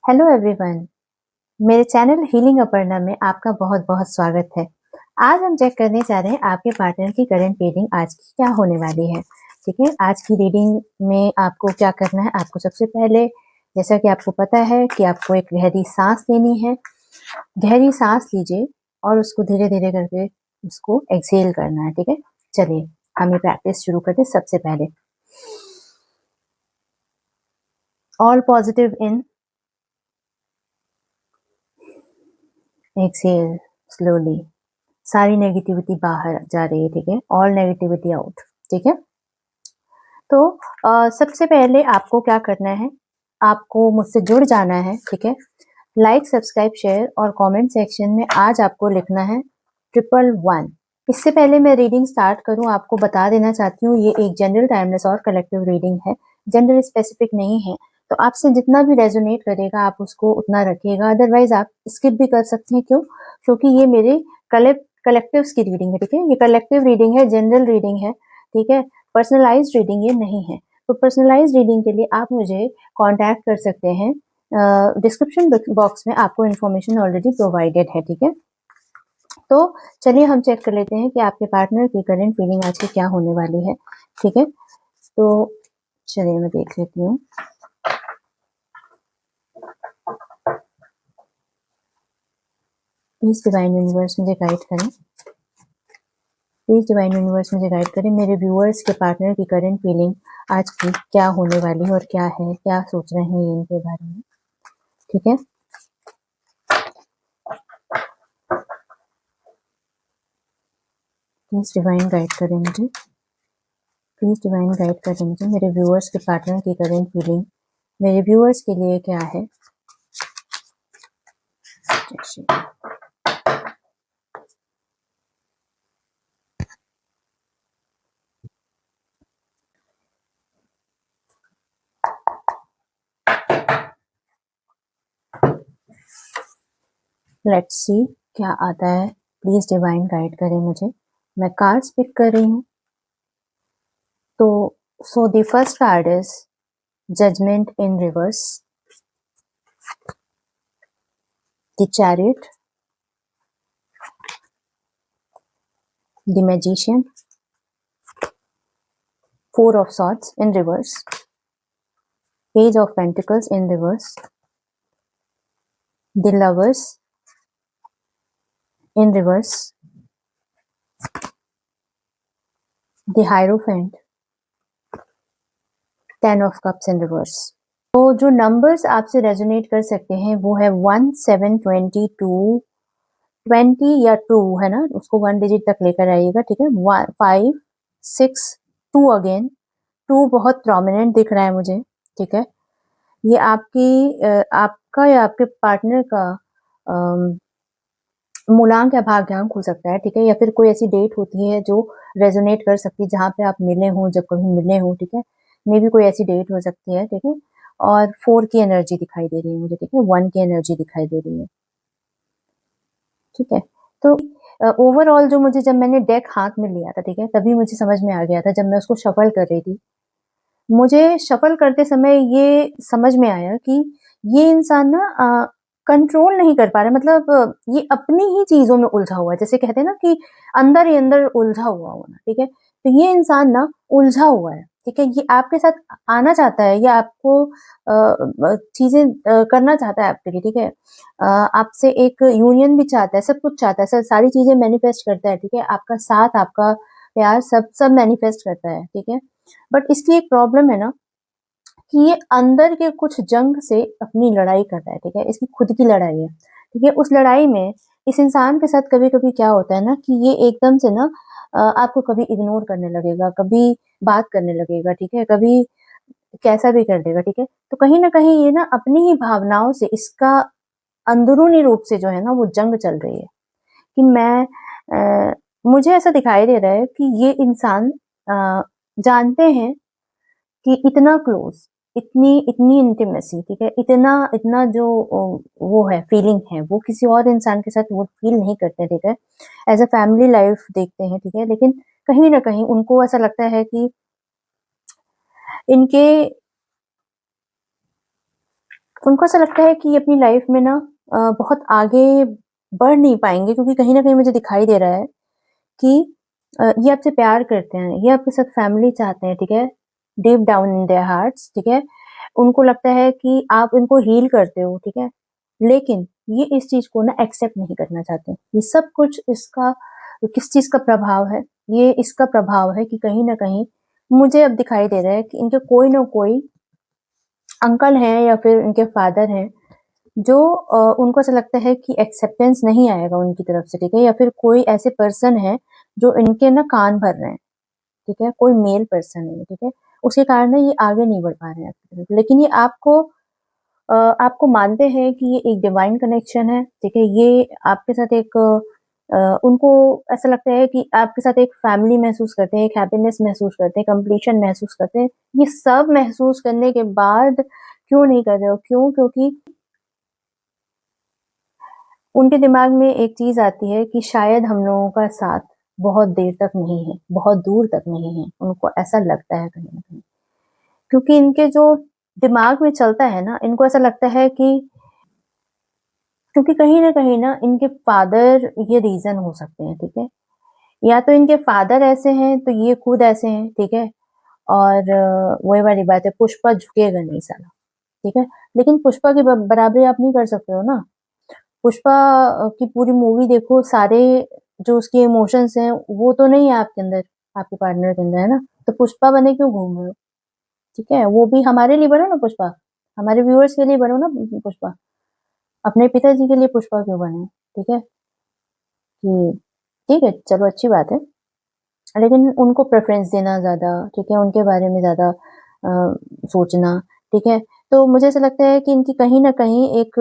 Hello everyone, मेरे channel healing Aparna में आपका बहुत बहुत स्वागत है। आज हम चेक करने जा रहे हैं आपके पार्टनर की करंट रीडिंग आज की क्या होने वाली है। ठीक है, आज की रीडिंग में आपको क्या करना है। आपको सबसे पहले, जैसा कि आपको पता है कि आपको एक गहरी सांस लेनी है। गहरी सांस लीजिए और उसको धीरे धीरे करके उसको एक्सहेल करना है। ठीक है, चलिए हम ये प्रैक्टिस शुरू करते हैं। सबसे पहले all positive in, exhale slowly. सारी नेगेटिविटी बाहर जा रही है। ठीक है, ऑल नेगेटिविटी आउट। ठीक है, तो सबसे पहले आपको क्या करना है, आपको मुझसे जुड़ जाना है। ठीक है, लाइक सब्सक्राइब शेयर और कमेंट सेक्शन में आज आपको लिखना है 111। इससे पहले मैं रीडिंग स्टार्ट करूं, आपको बता देना चाहती हूँ ये एक जनरल टाइमलेस और कलेक्टिव रीडिंग है, जेंडर स्पेसिफिक नहीं है। तो आपसे जितना भी रेजोनेट करेगा आप उसको उतना रखिएगा, अदरवाइज आप स्किप भी कर सकते हैं। क्यों? क्योंकि ये मेरे कलेक्टिव्स की रीडिंग है। ठीक है, ये कलेक्टिव रीडिंग है, जनरल रीडिंग है। ठीक है, पर्सनलाइज्ड रीडिंग ये नहीं है। तो पर्सनलाइज्ड रीडिंग के लिए आप मुझे कांटेक्ट कर सकते हैं। डिस्क्रिप्शन बॉक्स में आपको इन्फॉर्मेशन ऑलरेडी प्रोवाइडेड है। ठीक है, तो चलिए हम चेक कर लेते हैं कि आपके पार्टनर की करंट फीलिंग आज की क्या होने वाली है। ठीक है, तो चलिए मैं देख लेती हूँ। प्लीज डिवाइन यूनिवर्स मुझे गाइड करें। प्लीज डिवाइन यूनिवर्स मुझे गाइड करें। मेरे व्यूअर्स के पार्टनर की करंट फीलिंग आज की क्या होने वाली है और क्या है, क्या सोच रहे हैं इनके बारे में। ठीक है, प्लीज डिवाइन गाइड करें मुझे। प्लीज डिवाइन गाइड करें मुझे। मेरे व्यूअर्स के पार्टनर की करंट फीलिंग मेरे व्यूअर्स के लिए क्या है। लेट्स सी क्या आता है। प्लीज डिवाइन गाइड करें मुझे। मैं कार्ड्स पिक कर रही हूँ। तो so the first card is judgement in reverse, the chariot, the magician, four of swords in reverse, page of pentacles in reverse, the lovers in reverse, the Hierophant, Ten of Cups in reverse। तो जो numbers आपसे resonate कर सकते हैं वो है 1, 7, 22, 20 या 2 है ना, उसको 1 डिजिट तक लेकर आइएगा। ठीक है, 5, 6, 2 अगेन। 2 बहुत प्रोमिनेंट दिख रहा है मुझे। ठीक है, ये आपका या आपके पार्टनर का मूलांक या भाग्यांक हो सकता है। ठीक है, या फिर कोई ऐसी डेट होती है जो रेजोनेट कर सकती है जहाँ पे आप मिले हो, जब कभी मिले हो। ठीक है, मे भी कोई ऐसी डेट हो सकती है। ठीक है, और 4 की एनर्जी दिखाई दे रही है मुझे। ठीक है, 1 की एनर्जी दिखाई दे रही है। ठीक है, तो ओवरऑल जो मुझे, जब मैंने डेक हाथ में लिया था, ठीक है, तभी मुझे समझ में आ गया था। जब मैं उसको शफल कर रही थी, मुझे शफल करते समय ये समझ में आया कि ये इंसान ना कंट्रोल नहीं कर पा रहा। मतलब ये अपनी ही चीजों में उलझा हुआ है। जैसे कहते हैं ना कि अंदर ही अंदर उलझा हुआ होना। ठीक है, तो ये इंसान ना उलझा हुआ है। ठीक है, ये आपके साथ आना चाहता है या आपको चीजें करना चाहता है आपके लिए। ठीक है, आपसे एक यूनियन भी चाहता है, सब कुछ चाहता है, सब सारी चीजें मैनिफेस्ट करता है। ठीक है, आपका साथ, आपका प्यार, सब सब मैनिफेस्ट करता है। ठीक है, बट इसकी एक प्रॉब्लम है ना कि ये अंदर के कुछ जंग से अपनी लड़ाई कर रहा है। ठीक है, इसकी खुद की लड़ाई है। ठीक है, उस लड़ाई में इस इंसान के साथ कभी कभी क्या होता है ना कि ये एकदम से ना आपको कभी इग्नोर करने लगेगा, कभी बात करने लगेगा। ठीक है, कभी कैसा भी कर देगा। ठीक है, तो कहीं ना कहीं ये ना अपनी ही भावनाओं से, इसका अंदरूनी रूप से जो है ना वो जंग चल रही है कि मुझे ऐसा दिखाई दे रहा है कि ये इंसान जानते हैं कि इतना क्लोज, इतनी इतनी इंटीमेसी, ठीक है, इतना इतना जो वो है, फीलिंग है, वो किसी और इंसान के साथ वो फील नहीं करते। ठीक है, एज अ फैमिली लाइफ देखते हैं। ठीक है, लेकिन कहीं ना कहीं उनको ऐसा लगता है कि इनके उनको ऐसा लगता है कि अपनी लाइफ में ना बहुत आगे बढ़ नहीं पाएँगे, क्योंकि कहीं न कहीं मुझे दिखाई दे रहा है कि ये आपसे प्यार करते हैं, ये आपके साथ फैमिली चाहते हैं, ठीक है? Deep down in their hearts, ठीक है? उनको लगता है कि आप इनको हील करते हो, ठीक है? लेकिन ये इस चीज़ को ना एक्सेप्ट नहीं करना चाहते। ये सब कुछ इसका किस चीज़ का प्रभाव है? ये इसका प्रभाव है कि कहीं न कहीं मुझे अब दिखाई दे रहा है कि इनके कोई न कोई अंकल हैं या फिर इनके फादर हैं, जो उनको ऐसा लगता है कि एक्सेप्टेंस नहीं आएगा उनकी तरफ से, ठीक है? या फिर कोई ऐसे पर्सन है जो इनके ना कान भर रहे हैं, ठीक है? कोई मेल पर्सन है, ठीक है? उसके कारण ना ये आगे नहीं बढ़ पा रहे हैं आपकी तरफ। लेकिन ये आपको मानते हैं कि ये एक डिवाइन कनेक्शन है, ठीक है? ये आपके साथ एक उनको ऐसा लगता है कि आपके साथ एक फैमिली महसूस करते हैं, एक हैप्पीनेस महसूस करते हैं, कंप्लीशन महसूस करते हैं। ये सब महसूस करने के बाद क्यों नहीं कर रहे हो? क्यों? क्योंकि उनके दिमाग में एक चीज़ आती है कि शायद हम लोगों का साथ बहुत देर तक नहीं है, बहुत दूर तक नहीं है। उनको ऐसा लगता है कहीं न कहीं। क्योंकि इनके जो दिमाग में चलता है ना, इनको ऐसा लगता है कि क्योंकि कहीं न कहीं ना इनके फादर ये रीज़न हो सकते हैं, ठीक है? या तो इनके फादर ऐसे हैं, तो ये खुद ऐसे हैं, ठीक है? और वही वाली बात है, पुष्पा झुकेगा नहीं साला, ठीक है? लेकिन पुष्पा की ब बराबरी आप नहीं कर सकते हो ना। पुष्पा की पूरी मूवी देखो, सारे जो उसके इमोशंस हैं, वो तो नहीं है आपके अंदर, आपके पार्टनर के अंदर, है ना? तो पुष्पा बने क्यों घूम रहे हो? ठीक है? वो भी हमारे लिए बनो ना पुष्पा, हमारे व्यूअर्स के लिए बनो ना पुष्पा। अपने पिताजी के लिए पुष्पा क्यों बने? ठीक है? कि ठीक है, चलो अच्छी बात है। लेकिन उनको प्रेफ़रेंस देना ज़्यादा, ठीक है? उनके बारे में ज़्यादा सोचना, ठीक है? तो मुझे ऐसा लगता है कि इनकी कहीं न कहीं एक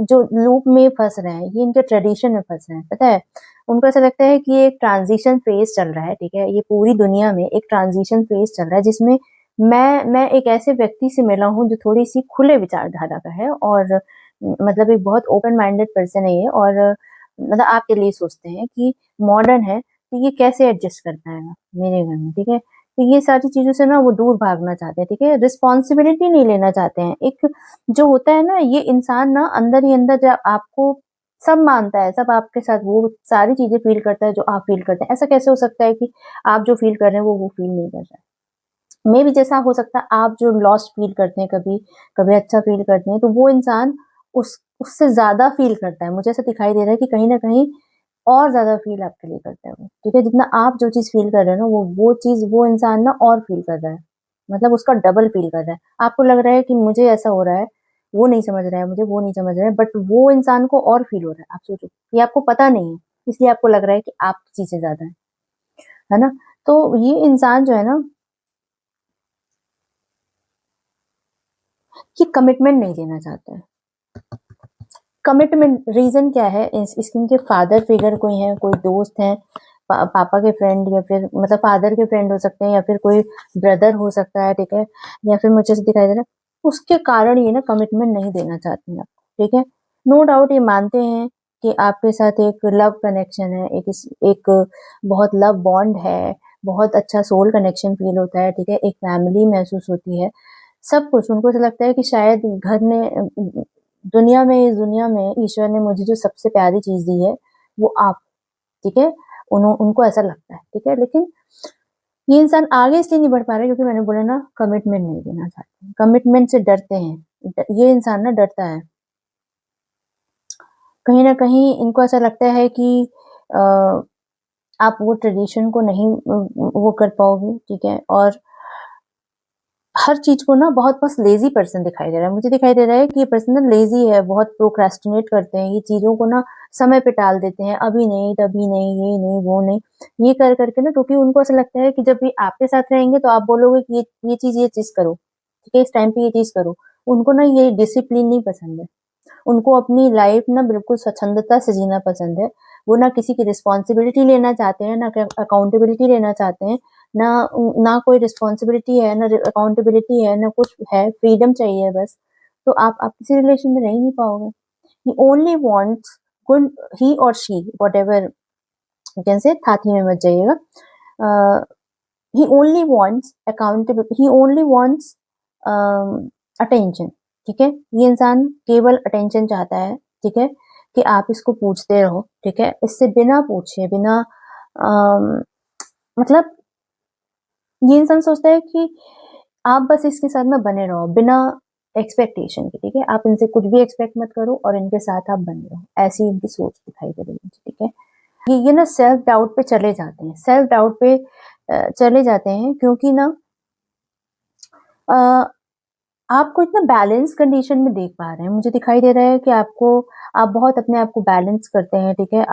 जो लूप में फँस रहे हैं, ये इनके ट्रेडिशन में फँस रहे हैं, पता है? उनको ऐसा लगता है कि ये एक ट्रांज़िशन फ़ेज़ चल रहा है, ठीक है? ये पूरी दुनिया में एक ट्रांज़िशन फ़ेज़ चल रहा है, जिसमें मैं एक ऐसे व्यक्ति से मिला हूँ जो थोड़ी-सी खुले विचारधारा का है, और मतलब एक बहुत ओपन माइंडेड पर्सन है ये, और मतलब आपके लिए सोचते हैं कि मॉडर्न है, तो ये कैसे एडजस्ट कर पाएगा मेरे घर में, ठीक है? तो ये सारी चीज़ों से ना वो दूर भागना चाहते हैं, ठीक है? रिस्पॉन्सिबिलिटी नहीं लेना चाहते हैं। एक जो होता है ना, ये इंसान ना अंदर ही अंदर जब आपको सब मानता है, सब आपके साथ वो सारी चीज़ें फ़ील करता है जो आप फ़ील करते हैं। ऐसा कैसे हो सकता है कि आप जो फ़ील कर रहे हैं वो फ़ील नहीं कर रहा है? मेबी जैसा हो सकता है आप जो लॉस्ट फ़ील करते हैं कभी, कभी अच्छा फ़ील करते हैं, तो वो इंसान उससे ज़्यादा फ़ील करता है। मुझे ऐसा दिखाई दे रहा है कि कहीं न कहीं और ज़्यादा फ़ील आपके लिए करता है वो, ठीक है? जितना आप जो चीज़ फ़ील कर रहे हो ना, वो चीज़ वो इंसान ना और फ़ील कर रहा है। मतलब उसका डबल फ़ील कर रहा है। आपको लग रहा है कि मुझे ऐसा हो रहा है, वो नहीं समझ रहा है मुझे, वो नहीं समझ रहा है, बट वो इंसान को और फ़ील हो रहा है। आप सोचो, ये आपको पता नहीं है, इसलिए आपको लग रहा है कि आपकी चीज़ें ज़्यादा हैं, है ना? तो ये इंसान जो है ना, ये कमिटमेंट नहीं देना चाहता है। कमिटमेंट रीज़न क्या है? इसके इनके फादर फिगर कोई हैं, कोई दोस्त हैं, पापा के फ्रेंड, या फिर मतलब फादर के फ्रेंड हो सकते हैं, या फिर कोई ब्रदर हो सकता है, ठीक है? या फिर मुझे ऐसा दिखाई दे रहा है, उसके कारण ये ना कमिटमेंट नहीं देना चाहते हैं आपको, ठीक है? नो डाउट ये मानते हैं कि आपके साथ एक लव कनेक्शन है, एक बहुत लव बॉन्ड है, बहुत अच्छा सोल कनेक्शन फ़ील होता है, ठीक है? एक फैमिली महसूस होती है, सब कुछ उनको ऐसा लगता है कि शायद घर ने इस दुनिया में ईश्वर ने मुझे जो सबसे प्यारी चीज़ दी है, वो आप, ठीक है? उनको ऐसा लगता है, ठीक है? लेकिन ये इंसान आगे इसलिए नहीं बढ़ पा रहा है, क्योंकि मैंने बोला ना, कमिटमेंट नहीं देना चाहते हैं, कमिटमेंट से डरते हैं। ये इंसान ना डरता है। कहीं न कहीं इनको ऐसा लगता है कि अ, आप वो ट्रेडिशन को नहीं वो कर पाओगे, ठीक है? और हर चीज़ को ना बहुत बस लेज़ी पर्सन दिखाई दे रहा है। मुझे दिखाई दे रहा है कि ये पर्सन ना लेज़ी है, बहुत प्रोक्रेस्टिनेट करते हैं, ये चीज़ों को ना समय पे टाल देते हैं, अभी नहीं, तभी नहीं, ये नहीं, वो नहीं। ये कर के ना, क्योंकि उनको ऐसा लगता है कि जब ये आपके साथ रहेंगे तो आप बोलोगे कि ये चीज़ करो, ठीक है? इस टाइम पे ये चीज़ करो। उनको ना ये डिसिप्लिन नहीं पसंद है। उनको अपनी लाइफ ना बिल्कुल स्वच्छंदता से जीना पसंद है। वो ना किसी की रिस्पॉन्सिबिलिटी लेना चाहते हैं, ना अकाउंटेबिलिटी लेना चाहते हैं, ना ना कोई रिस्पॉन्सिबिलिटी है, ना अकाउंटेबिलिटी है, ना कुछ है, फ्रीडम चाहिए बस। तो आप किसी रिलेशन में रह ही नहीं पाओगे। ही ओनली वांट्स गुड, ही और she whatever you can say, Thathi में मत जाइएगा। ही ओनली वांट्स अटेंशन, ठीक है? ये इंसान केवल अटेंशन चाहता है, ठीक है? कि आप इसको पूछते रहो, ठीक है? इससे बिना पूछे, बिना अम, मतलब ये इंसान सोचता है कि आप बस इसके साथ ना बने रहो, बिना एक्सपेक्टेशन के, ठीक है? आप इनसे कुछ भी एक्सपेक्ट मत करो और इनके साथ आप बने रहो। ऐसी इनकी सोच दिखाई दे रही है मुझे, ठीक है? ये ना सेल्फ डाउट पे चले जाते हैं, सेल्फ डाउट पे चले जाते हैं क्योंकि ना अ, आपको इतना बैलेंस कंडीशन में देख पा रहे हैं। मुझे दिखाई दे रहा है कि आप बहुत अपने आप को बैलेंस करते हैं, ठीक है?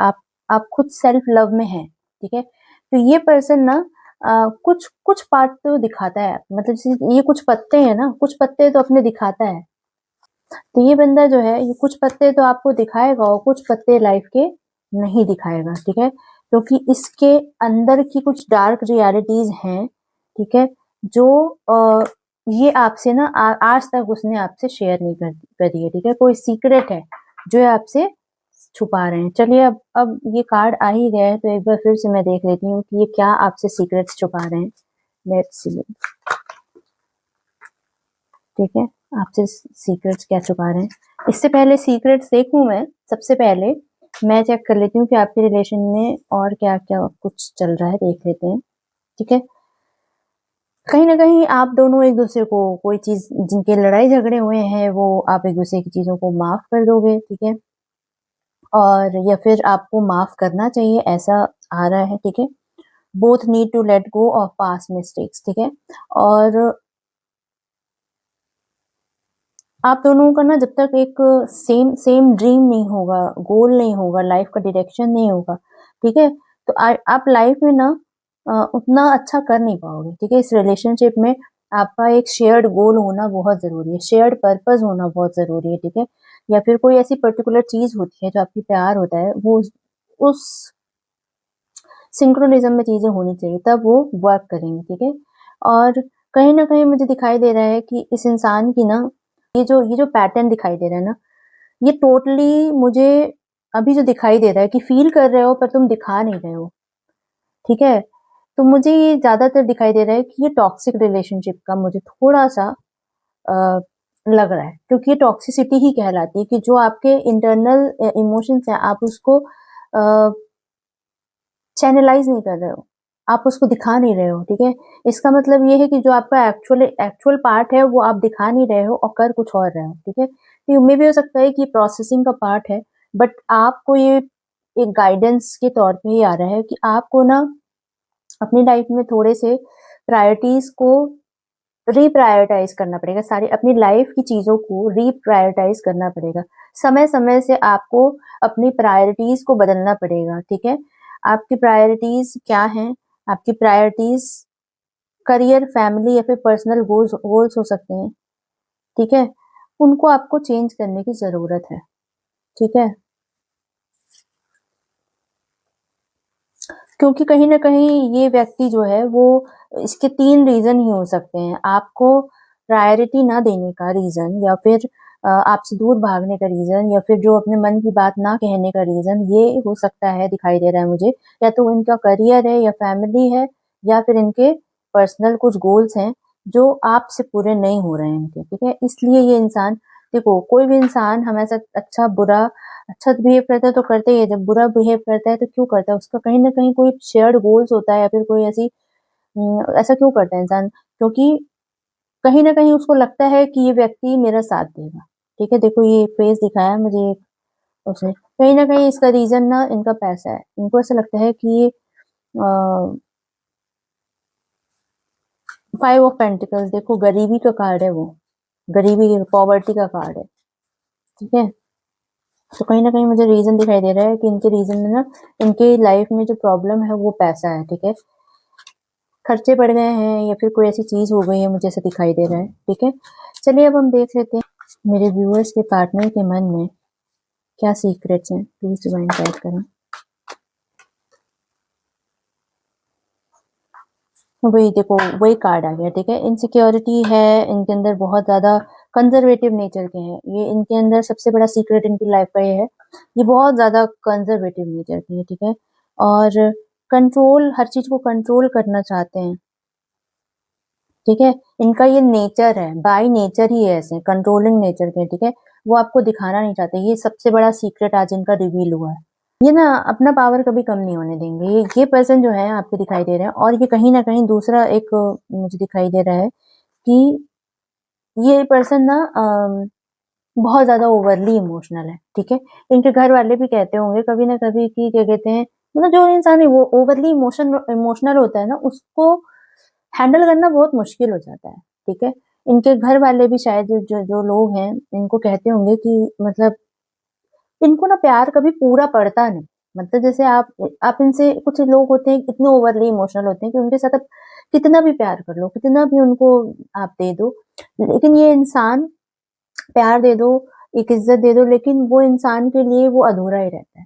आप खुद सेल्फ लव में हैं, ठीक है? तो ये पर्सन ना कुछ कुछ पार्ट तो दिखाता है, मतलब जैसे ये कुछ पत्ते हैं ना, कुछ पत्ते तो अपने दिखाता है। तो ये बंदा जो है, ये कुछ पत्ते तो आपको दिखाएगा और कुछ पत्ते लाइफ के नहीं दिखाएगा, ठीक है? क्योंकि इसके अंदर की कुछ डार्क रियलिटीज़ हैं, ठीक है? जो ये आपसे ना आज तक उसने आपसे शेयर नहीं करी है, ठीक है? कोई सीक्रेट है, जो ये आपसे छुपा रहे हैं। चलिए अब ये कार्ड आ ही गया है, तो एक बार फिर से मैं देख लेती हूँ कि ये क्या आपसे सीक्रेट्स छुपा रहे हैं। Let's see. ठीक है, आपसे सीक्रेट्स क्या छुपा रहे हैं। इससे पहले सीक्रेट्स देखूं मैं, सबसे पहले मैं चेक कर लेती हूँ कि आपके रिलेशन में और क्या क्या कुछ चल रहा है, देख लेते हैं। ठीक है, कहीं ना कहीं आप दोनों एक दूसरे को कोई चीज, जिनके लड़ाई झगड़े हुए हैं, वो आप एक दूसरे की चीजों को माफ कर दोगे, ठीक है? और या फिर आपको माफ करना चाहिए, ऐसा आ रहा है, ठीक है? Both need to let go of past mistakes, ठीक है? और आप दोनों का ना जब तक एक सेम सेम ड्रीम नहीं होगा, गोल नहीं होगा, लाइफ का डायरेक्शन नहीं होगा, ठीक है? तो आप लाइफ में ना उतना अच्छा कर नहीं पाओगे, ठीक है? इस रिलेशनशिप में आपका एक शेयर्ड गोल होना बहुत जरूरी है, शेयर्ड पर्पस होना बहुत जरूरी है, ठीक है? या फिर कोई ऐसी पर्टिकुलर चीज होती है जो आपकी प्यार होता है, वो उस सिंक्रोनिज्म में चीजें होनी चाहिए, तब वो वर्क करेंगे, ठीक है? और कहीं ना कहीं मुझे दिखाई दे रहा है कि इस इंसान की ना ये जो पैटर्न दिखाई दे रहा है ना, ये टोटली मुझे अभी जो दिखाई दे रहा है कि फील कर रहे हो पर तुम दिखा नहीं रहे हो, ठीक है? तो मुझे ये ज्यादातर दिखाई दे रहा है कि ये टॉक्सिक रिलेशनशिप का मुझे थोड़ा सा अ, लग रहा है, क्योंकि ये टॉक्सिसिटी ही कहलाती है कि जो आपके इंटरनल इमोशंस हैं, आप उसको चैनलाइज नहीं कर रहे हो, आप उसको दिखा नहीं रहे हो, ठीक है? इसका मतलब ये है कि जो आपका एक्चुअल एक्चुअल पार्ट है, वो आप दिखा नहीं रहे हो और कर कुछ और रहे हो, ठीक है? तो मे भी हो सकता है कि प्रोसेसिंग का पार्ट है, बट आपको ये एक गाइडेंस के तौर पे ही आ रहा है कि आपको ना अपनी लाइफ में थोड़े से प्रायोरिटीज को रीप्रायोरिटाइज करना पड़ेगा, सारी अपनी लाइफ की चीजों को रीप्रायोरिटाइज करना पड़ेगा। समय समय से आपको अपनी प्रायोरिटीज को बदलना पड़ेगा, ठीक है? आपकी प्रायोरिटीज क्या हैं? आपकी प्रायोरिटीज करियर, फैमिली या फिर पर्सनल गोल्स गोल्स हो सकते हैं, ठीक है? उनको आपको चेंज करने की जरूरत है, ठीक है? क्योंकि कहीं न कहीं ये व्यक्ति जो है, वो इसके 3 रीज़न ही हो सकते हैं। आपको प्रायोरिटी ना देने का रीज़न, या फिर आपसे दूर भागने का रीज़न, या फिर जो अपने मन की बात ना कहने का रीज़न, ये हो सकता है, दिखाई दे रहा है मुझे। या तो इनका करियर है, या फैमिली है, या फिर इनके पर्सनल कुछ गोल्स हैं, जो आपसे पूरे नहीं हो रहे हैं इनके, ठीक है? इसलिए ये इंसान, देखो, कोई भी इंसान हमेशा अच्छा बिहेव करता है तो करते ही है, जब बुरा बिहेव करता है तो क्यों करता है? उसका कहीं न कहीं कोई शेयर्ड गोल्स होता है, या फिर कोई ऐसा क्यों करता है इंसान? क्योंकि कहीं न कहीं उसको लगता है कि ये व्यक्ति मेरा साथ देगा, ठीक है? देखो, ये फेस दिखाया मुझे उसने। कहीं न कहीं इसका रीज़न ना इनका पैसा है। इनको ऐसा लगता है कि ये 5 ऑफ पेंटिकल्स, देखो, गरीबी का कार्ड है वो, गरीबी, पॉवर्टी का कार्ड है, ठीक है? तो कहीं न कहीं मुझे रीज़न दिखाई दे रहा है कि इनके रीज़न में ना, इनके लाइफ में जो प्रॉब्लम है वो पैसा है, ठीक है? खर्चे बढ़ गए हैं, या फिर कोई ऐसी चीज़ हो गई है, मुझे ऐसा दिखाई दे रहा है, ठीक है? चलिए अब हम देख लेते हैं मेरे व्यूअर्स के पार्टनर के मन में क्या सीक्रेट्स हैं। प्लीज़ डिवाइन गाइड करें। वही देखो, वही कार्ड आ गया, ठीक है? इनसिक्योरिटी है इनके अंदर, बहुत ज़्यादा कंज़र्वेटिव नेचर के हैं ये। इनके अंदर सबसे बड़ा सीक्रेट इनकी लाइफ का ये है, ये बहुत ज़्यादा कंज़र्वेटिव नेचर की है, ठीक है? और कंट्रोल, हर चीज़ को कंट्रोल करना चाहते हैं। ठीक है? इनका ये नेचर है, बाय नेचर ही ऐसे कंट्रोलिंग नेचर के, ठीक है? वो आपको दिखाना नहीं चाहते, ये सबसे बड़ा सीक्रेट आज इनका रिवील हुआ है। ये ना अपना पावर कभी कम नहीं होने देंगे, ये पर्सन जो है आपके दिखाई दे रहे हैं, और ये कहीं न कहीं दूसरा एक मुझे दिखाई दे रहा है कि ये पर्सन ना बहुत ज़्यादा ओवरली इमोशनल है, ठीक है? इनके घर वाले भी कहते होंगे कभी ना कभी कि क्या कहते हैं, मतलब जो इंसान वो ओवरली इमोशनल होता है ना, उसको हैंडल करना बहुत मुश्किल हो जाता है, ठीक है? इनके घर वाले भी शायद जो जो लोग हैं, इनको कहते होंगे कि मतलब इनको ना प्यार कभी पूरा पड़ता नहीं। मतलब जैसे आप इनसे, कुछ लोग होते हैं इतने ओवरली इमोशनल होते हैं कि उनके साथ आप कितना भी प्यार कर लो, कितना भी उनको आप दे दो, लेकिन ये इंसान प्यार दे दो, एक इज़्ज़त दे दो, लेकिन वो इंसान के लिए वो अधूरा ही रहता है,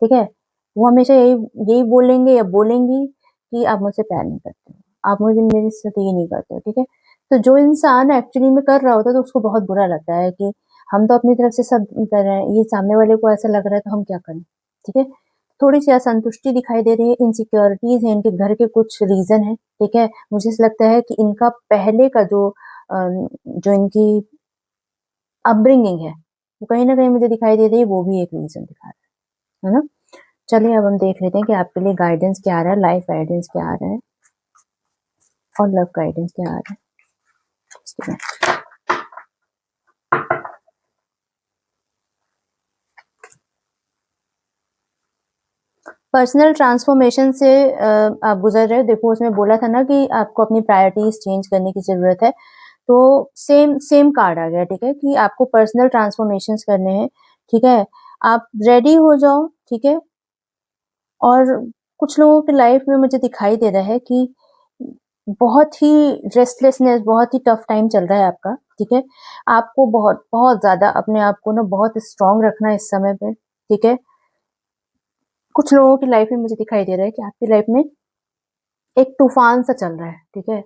ठीक है? वो हमेशा यही यही बोलेंगे या बोलेंगी कि आप मुझसे प्यार नहीं करते हो, आप मुझे मेरे साथ ये नहीं करते हो, ठीक है? तो जो इंसान एक्चुअली में कर रहा होता है तो उसको बहुत बुरा लगता है कि हम तो अपनी तरफ से सब कर रहे हैं, ये सामने वाले को ऐसा लग रहा है तो हम क्या करें, ठीक है? थोड़ी-सी असंतुष्टि दिखाई दे रही है, इनसिक्योरिटीज़ हैं, इनके घर के कुछ रीज़न हैं, ठीक है? मुझे ऐसा लगता है कि इनका पहले का जो इनकी अपब्रिंगिंग है, वो कहीं न कहीं मुझे दिखाई दे रही है, वो भी एक रीज़न दिखा रहा है ना? चलिए अब हम देख लेते हैं कि आपके लिए गाइडेंस क्या आ रहा है, लाइफ गाइडेंस क्या आ रहा है और लव गाइडेंस क्या आ रहा है। इसके बाद पर्सनल ट्रांसफॉर्मेशन से आप गुजर रहे हो, देखो उसमें बोला था ना कि आपको अपनी प्रायोरिटीज चेंज करने की ज़रूरत है, तो सेम सेम कार्ड आ गया, ठीक है? कि आपको पर्सनल ट्रांसफॉर्मेशंस करने हैं, ठीक है? आप रेडी हो जाओ, ठीक है? और कुछ लोगों की लाइफ में मुझे दिखाई दे रहा है कि बहुत ही रेस्टलेसनेस, बहुत ही टफ टाइम चल रहा है आपका, ठीक है? आपको बहुत बहुत ज़्यादा अपने आप को ना बहुत स्ट्रॉन्ग रखना है इस समय पे, ठीक है? कुछ लोगों की लाइफ में मुझे दिखाई दे रहा है कि आपकी लाइफ में एक तूफान सा चल रहा है, ठीक है?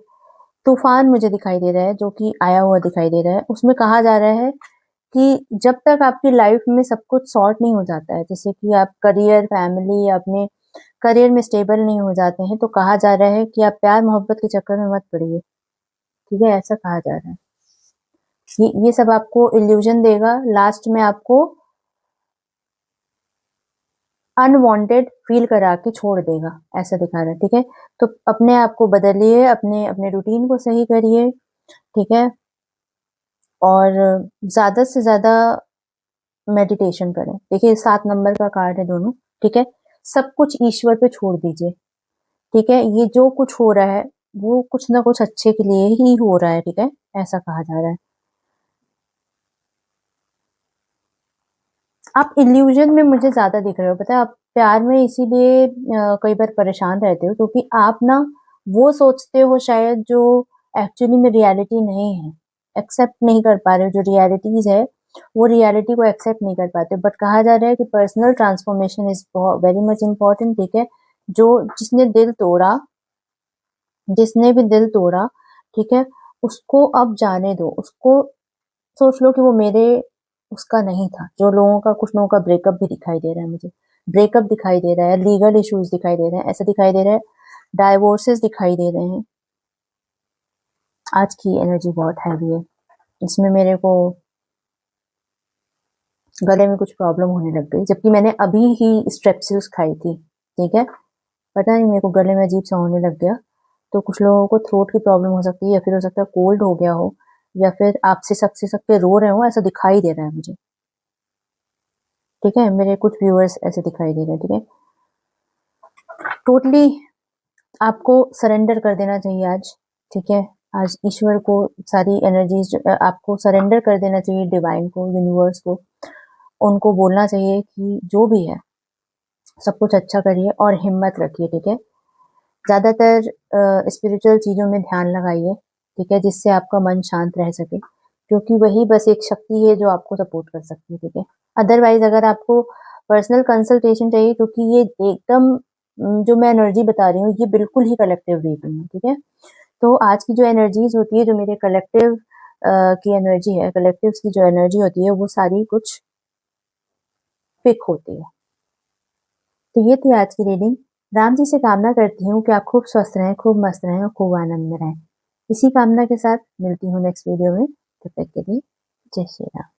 तूफान मुझे दिखाई दे रहा है जो कि आया हुआ दिखाई दे रहा है। उसमें कहा जा रहा है कि जब तक आपकी लाइफ में सब कुछ सॉर्ट नहीं हो जाता है, जैसे कि आप करियर, फैमिली या अपने करियर में स्टेबल नहीं हो जाते हैं, तो कहा जा रहा है कि आप प्यार-मोहब्बत के चक्कर में मत पड़िए, ठीक है? ऐसा कहा जा रहा है। ये सब आपको इल्यूज़न देगा, लास्ट में आपको अनवांटेड फ़ील करा के छोड़ देगा, ऐसा दिखा रहा है, ठीक है? तो अपने आप को बदलिए, अपने अपने रूटीन को सही करिए, ठीक है? और ज़्यादा से ज़्यादा मेडिटेशन करें। देखिए 7 नंबर का कार्ड है दोनों, ठीक है? सब कुछ ईश्वर पे छोड़ दीजिए, ठीक है? ये जो कुछ हो रहा है, वो कुछ ना कुछ अच्छे के लिए ही हो रहा है, ठीक है? ऐसा कहा जा रहा है। आप इल्यूज़न में मुझे ज़्यादा दिख रहे हो, पता है? आप प्यार में इसीलिए कई बार परेशान रहते हो क्योंकि आप ना वो सोचते हो शायद जो एक्चुअली में रियलिटी नहीं है। एक्सेप्ट नहीं कर पा रहे हो, जो रियलिटीज़ है, वो रियलिटी को एक्सेप्ट नहीं कर पाते। बट कहा जा रहा है कि personal transformation is very much important, ठीक है? जो जिसने भी दिल तोड़ा, ठीक है? उसको अब जाने दो, उसको सोच लो कि वो मेरे उसका नहीं था। जो लोगों का, कुछ लोगों का ब्रेकअप भी दिखाई दे रहा है मुझे। ब्रेकअप दिखाई दे रहा है, लीगल इश्यूज़ दिखाई दे रहे हैं, ऐसा दिखाई दे रहा है, डाइवोर्सेस दिखाई दे रहे हैं। आज की एनर्जी बहुत हैवी है। इसमें मेरे को गले में कुछ प्रॉब्लम होने लग गई, जबकि मैंने अभी ही स्ट्रेप्सिल्स खाई थी, ठीक है? पता नहीं मेरे को गले में अजीब-सा होने लग गया। तो कुछ लोगों को थ्रोट की प्रॉब्लम हो सकती है या फिर हो सकता है कोल्ड हो गया हो या फिर आप सिसक-सिसक के रो रहे हो, ऐसा दिखाई दे रहा है मुझे, ठीक है? मेरे कुछ व्यूअर्स ऐसे दिखाई दे रहे हैं, ठीक है? टोटली आपको सरेंडर कर देना चाहिए आज, ठीक है? आज ईश्वर को सारी एनर्जीज़ आपको सरेंडर कर देना चाहिए, डिवाइन को, यूनिवर्स को। उनको बोलना चाहिए कि जो भी है, सब कुछ अच्छा करिए और हिम्मत रखिए, ठीक है? ज़्यादातर स्पिरिचुअल चीज़ों में ध्यान लगाइए, ठीक है? जिससे आपका मन शांत रह सके, क्योंकि वही बस एक शक्ति है जो आपको सपोर्ट कर सकती है, ठीक है? अदरवाइज़ अगर आपको पर्सनल कंसल्टेशन चाहिए, क्योंकि ये एकदम जो मैं एनर्जी बता रही हूँ, ये बिल्कुल ही कलेक्टिव रीडिंग है, ठीक है? तो आज की जो एनर्जीज़ होती है, जो मेरे कलेक्टिव की एनर्जी है, कलेक्टिव्स की जो एनर्जी होती है, वो सारी कुछ पिक होती है। तो ये थी आज की रीडिंग। राम जी से कामना करती हूँ कि आप खूब स्वस्थ रहें, खूब मस्त रहें और खूब आनंद में रहें। इसी कामना के साथ मिलती हूँ नेक्स्ट वीडियो में। तब तक के लिए जय श्री राम।